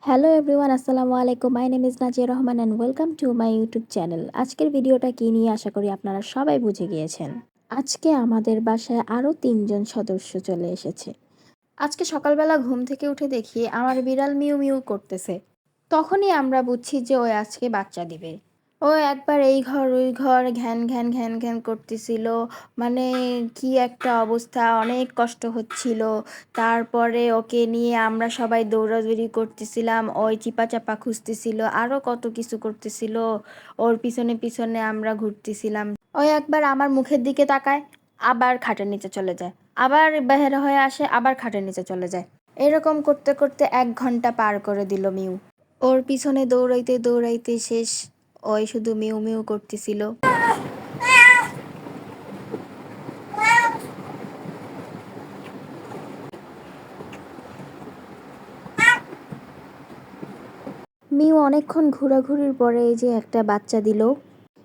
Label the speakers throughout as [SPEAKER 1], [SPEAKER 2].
[SPEAKER 1] Hello everyone, আসসালামু আলাইকুম। My name is Nazia Rahman and welcome to my YouTube channel. আজকের ভিডিওটা কী নিয়ে আশা করি আপনারা সবাই বুঝে গিয়েছেন। আজকে আমাদের বাসায় আরও ৩ জন সদস্য চলে এসেছে। আজকে সকালবেলা ঘুম থেকে উঠে দেখি আমার বিড়াল মিউ মিউ করতেছে। তখনই আমরা বুঝছি যে ও আজকে বাচ্চা দিবে। ও একবার এই ঘর ওই ঘর ঘ্যান ঘ্যান ঘ্যান ঘ্যান করতেছিল। মানে কি একটা অবস্থা, অনেক কষ্ট হচ্ছিল। তারপরে ওকে নিয়ে আমরা সবাই দৌড়াদৌড়ি করতেছিলাম, ওই চিপা চাপা খুঁজতেছিল, আরও কত কিছু করতেছিল। ওর পিছনে পিছনে আমরা ঘুরতেছিলাম। ওই একবার আমার মুখের দিকে তাকায়, আবার খাটের নিচে চলে যায়, আবার বের হয়ে আসে, আবার খাটের নিচে চলে যায়। এরকম করতে করতে 1 ঘন্টা পার করে দিল মিউ। ওর পিছনে দৌড়াইতে দৌড়াইতে শেষ। ওই শুধু মিউ মিউ করতেছিল। মিউ অনেকক্ষণ ঘোরাঘুরির পরে এই যে একটা বাচ্চা দিল।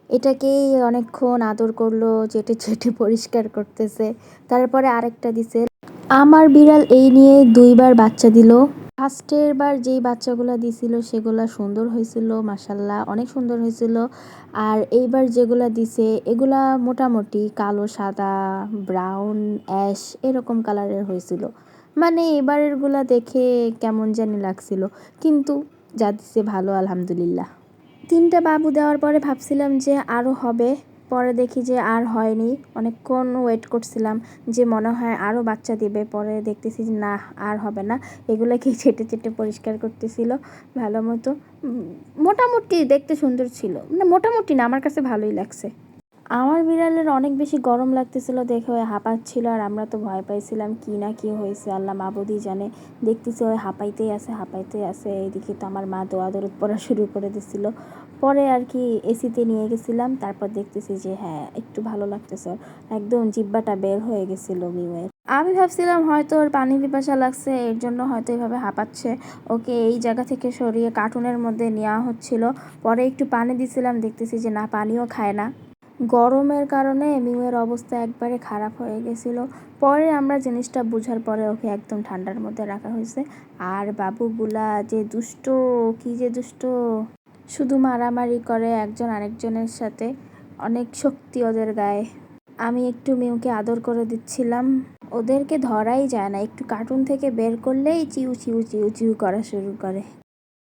[SPEAKER 1] এটাকেই অনেকক্ষণ আদর করলো, চেটে চেটে পরিষ্কার করতেছে। তারপরে আরেকটা দিছে। আমার বিড়াল এই নিয়ে 2বার বাচ্চা দিল। ফার্স্টের বার যেই বাচ্চাগুলো দিছিল সেগুলা সুন্দর হয়েছিল, মাশাল্লাহ অনেক সুন্দর হয়েছিল। আর এইবার যেগুলা দিছে এগুলা মোটামুটি কালো সাদা ব্রাউন অ্যাশ এরকম কালারের হয়েছিল। মানে এবারেরগুলা দেখে কেমন জানি লাগছিল, কিন্তু যা দিছে ভালো, আলহামদুলিল্লাহ। 3টা বাবু দেওয়ার পরে ভাবছিলাম যে আরও হবে, পরে দেখি যে আর হয়নি। অনেকক্ষণ ওয়েট করছিলাম যে মনে হয় আরও বাচ্চা দিবে, পরে দেখতেছি যে না, আর হবে না। এগুলোকেই চেটে চেটে পরিষ্কার করতেছিল ভালো মতো। মোটামুটি দেখতে সুন্দর ছিল, মানে মোটামুটি না, আমার কাছে ভালোই লাগছে। আমার বিড়ালের অনেক বেশি গরম লাগতেছিল দেখে ওই হাঁপাচ্ছিল, আর আমরা তো ভয় পাইছিলাম কি না কি হয়েছে আল্লাহ মাবুদই জানে। দেখতেছি ওই হাঁপাইতেই আছে হাঁপাইতেই আছে। এইদিকে তো আমার মা দোয়া দরুদ পড়া শুরু করে দিছিল। পরে আর কি এসিতে নিয়ে গেছিলাম, তারপর দেখতেছি যে হ্যাঁ একটু ভালো লাগতেছে। একদম জিব্বাটা বের হয়ে গেছিল মিউয়ের। আমি ভাবছিলাম হয়তো ওর পানি পিপাসা লাগছে, এর জন্য হয়তো এইভাবে হাঁপাচ্ছে। ওকে এই জায়গা থেকে সরিয়ে কার্টুনের মধ্যে নেওয়া হচ্ছিল। পরে একটু পানি দিছিলাম, দেখতেছি যে না, পানিও খায় না। গরমের কারণে মিউয়ের অবস্থা একবারে খারাপ হয়ে গেছিলো। পরে আমরা জিনিসটা বোঝার পরে ওকে একদম ঠান্ডার মধ্যে রাখা হয়েছে। আর বাবুগুলা যে দুষ্ট, কি যে দুষ্ট, শুধু মারামারি করে একজন আরেকজনের সাথে। অনেক শক্তি ওদের গায়ে। আমি একটু মিউকে আদর করে দিচ্ছিলাম। ওদেরকে ধরাই যায় না, একটু কার্টুন থেকে বের করলেই চিউ চিউ চিউ চিউ করা শুরু করে।